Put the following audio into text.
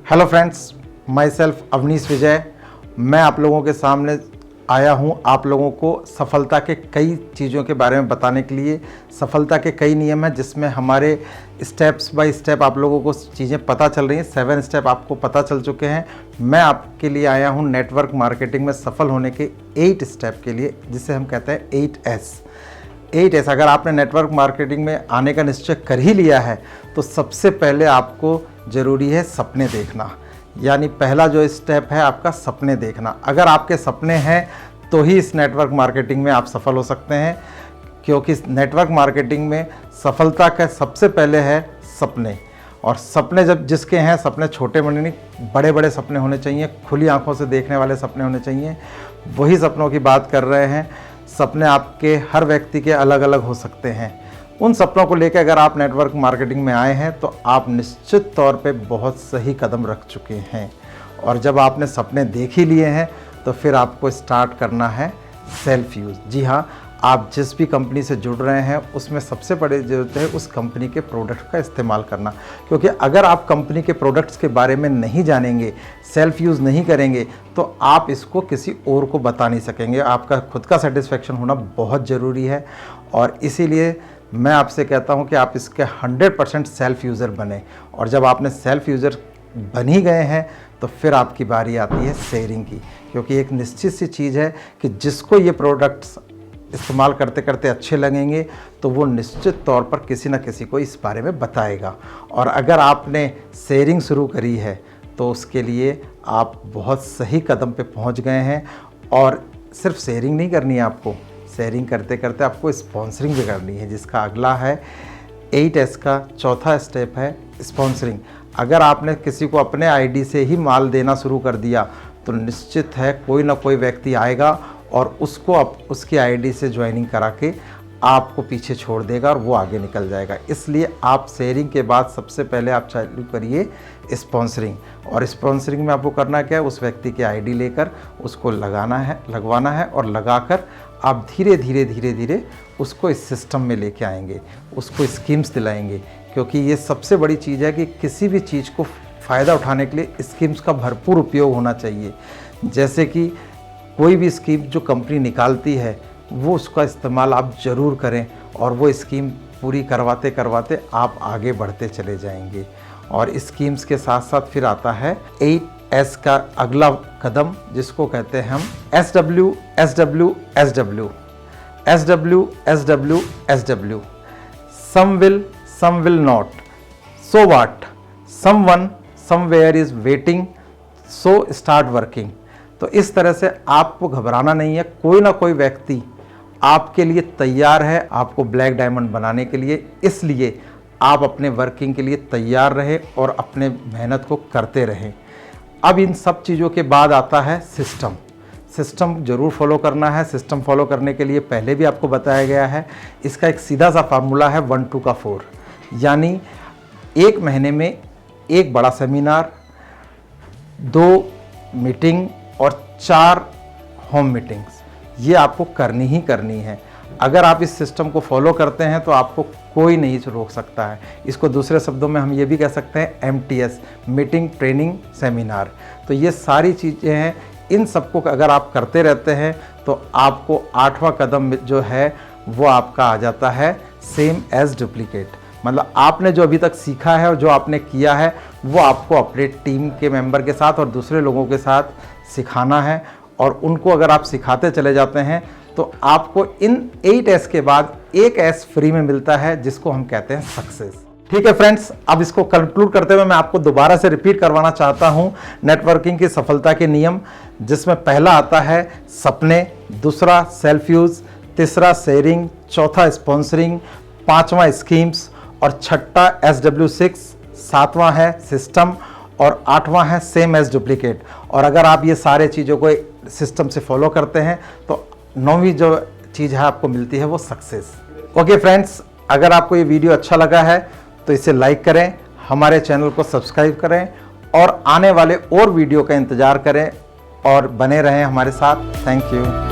Hello friends, myself Avnish Vijay. मैं आप लोगों के सामने आया हूं आप लोगों को सफलता के कई चीज़ों के बारे में बताने के लिए। सफलता के कई नियम हैं जिसमें हमारे स्टेप्स बाय स्टेप आप लोगों को चीज़ें पता चल रही हैं। 7 स्टेप आपको पता चल चुके हैं। मैं आपके लिए आया हूं नेटवर्क मार्केटिंग में सफल होने के 8 स्टेप के लिए, जिसे हम कहते हैं 8S। अगर आपने नेटवर्क मार्केटिंग में आने का निश्चय कर ही लिया है तो सबसे पहले आपको ज़रूरी है सपने देखना। यानी पहला जो स्टेप है आपका सपने देखना। अगर आपके सपने हैं तो ही इस नेटवर्क मार्केटिंग में आप सफल हो सकते हैं, क्योंकि नेटवर्क मार्केटिंग में सफलता का सबसे पहले है सपने। और सपने जब जिसके हैं, सपने छोटे बड़े नहीं, बड़े बड़े सपने होने चाहिए, खुली आंखों से देखने वाले सपने होने चाहिए। वही सपनों की बात कर रहे हैं। सपने आपके हर व्यक्ति के अलग अलग हो सकते हैं। उन सपनों को लेकर अगर आप नेटवर्क मार्केटिंग में आए हैं तो आप निश्चित तौर पे बहुत सही कदम रख चुके हैं। और जब आपने सपने देख ही लिए हैं तो फिर आपको स्टार्ट करना है सेल्फ यूज़। जी हाँ, आप जिस भी कंपनी से जुड़ रहे हैं उसमें सबसे बड़ी ज़रूरत है उस कंपनी के प्रोडक्ट का इस्तेमाल करना। क्योंकि अगर आप कंपनी के प्रोडक्ट्स के बारे में नहीं जानेंगे, सेल्फ यूज़ नहीं करेंगे, तो आप इसको किसी और को बता नहीं सकेंगे। आपका खुद का सेटिस्फेक्शन होना बहुत ज़रूरी है। और इसीलिए मैं आपसे कहता हूं कि आप इसके 100% सेल्फ यूज़र बने। और जब आपने सेल्फ यूज़र बन ही गए हैं तो फिर आपकी बारी आती है शेयरिंग की। क्योंकि एक निश्चित सी चीज़ है कि जिसको ये प्रोडक्ट्स इस्तेमाल करते करते अच्छे लगेंगे तो वो निश्चित तौर पर किसी न किसी को इस बारे में बताएगा। और अगर आपने शेयरिंग शुरू करी है तो उसके लिए आप बहुत सही कदम पे पहुंच गए हैं। और सिर्फ शेयरिंग नहीं करनी है आपको, शेयरिंग करते करते आपको स्पॉन्सरिंग भी करनी है, जिसका अगला है 8S का चौथा स्टेप है स्पॉन्सरिंग। अगर आपने किसी को अपने आईडी से ही माल देना शुरू कर दिया तो निश्चित है कोई ना कोई व्यक्ति आएगा और उसको उसकी आईडी से ज्वाइनिंग करा के आपको पीछे छोड़ देगा और वो आगे निकल जाएगा। इसलिए आप शेयरिंग के बाद सबसे पहले आप चालू करिए स्पॉन्सरिंग। और स्पॉन्सरिंग में आपको करना क्या है, उस व्यक्ति की आईडी लेकर उसको लगवाना है और लगाकर आप धीरे धीरे उसको इस सिस्टम में लेके आएंगे, उसको स्कीम्स दिलाएंगे। क्योंकि ये सबसे बड़ी चीज़ है कि किसी भी चीज़ को फ़ायदा उठाने के लिए स्कीम्स का भरपूर उपयोग होना चाहिए। जैसे कि कोई भी स्कीम जो कंपनी निकालती है वो उसका इस्तेमाल आप ज़रूर करें और वो स्कीम पूरी करवाते करवाते आप आगे बढ़ते चले जाएंगे। और स्कीम्स के साथ साथ फिर आता है 8S का अगला कदम, जिसको कहते हैं हम SW। Some will not, so what, someone somewhere is waiting, so start working। तो इस तरह से आपको घबराना नहीं है। कोई ना कोई व्यक्ति आपके लिए तैयार है आपको ब्लैक डायमंड बनाने के लिए। इसलिए आप अपने वर्किंग के लिए तैयार रहे और अपने मेहनत को करते रहें। अब इन सब चीज़ों के बाद आता है सिस्टम ज़रूर फॉलो करना है। सिस्टम फॉलो करने के लिए पहले भी आपको बताया गया है। इसका एक सीधा सा फार्मूला है 1 2 का 4। यानी 1 महीने में 1 बड़ा सेमिनार, 2 मीटिंग और 4 होम मीटिंग्स, ये आपको करनी ही करनी है। अगर आप इस सिस्टम को फॉलो करते हैं तो आपको कोई नहीं रोक सकता है। इसको दूसरे शब्दों में हम ये भी कह सकते हैं MTS, मीटिंग ट्रेनिंग सेमिनार। तो ये सारी चीज़ें हैं। इन सबको अगर आप करते रहते हैं तो आपको 8वां कदम जो है वो आपका आ जाता है सेम एज डुप्लीकेट। मतलब आपने जो अभी तक सीखा है और जो आपने किया है वो आपको अपने टीम के मेंबर के साथ और दूसरे लोगों के साथ सिखाना है। और उनको अगर आप सिखाते चले जाते हैं तो आपको इन 8S के बाद एक S फ्री में मिलता है, जिसको हम कहते हैं सक्सेस। ठीक है फ्रेंड्स, अब इसको कंक्लूड करते हुए मैं आपको दोबारा से रिपीट करवाना चाहता हूं नेटवर्किंग की सफलता के नियम, जिसमें पहला आता है सपने, दूसरा सेल्फ यूज़, तीसरा शेयरिंग, चौथा स्पॉन्सरिंग, 5वां स्कीम्स और 6ठा SW6, 7वां है सिस्टम और 8वां है सेम एज डुप्लीकेट। और अगर आप ये सारे चीज़ों को सिस्टम से फॉलो करते हैं तो 9वीं जो चीज़ है आपको मिलती है वो सक्सेस। ओके फ्रेंड्स, अगर आपको ये वीडियो अच्छा लगा है तो इसे लाइक करें, हमारे चैनल को सब्सक्राइब करें और आने वाले और वीडियो का इंतज़ार करें और बने रहें हमारे साथ। Thank you.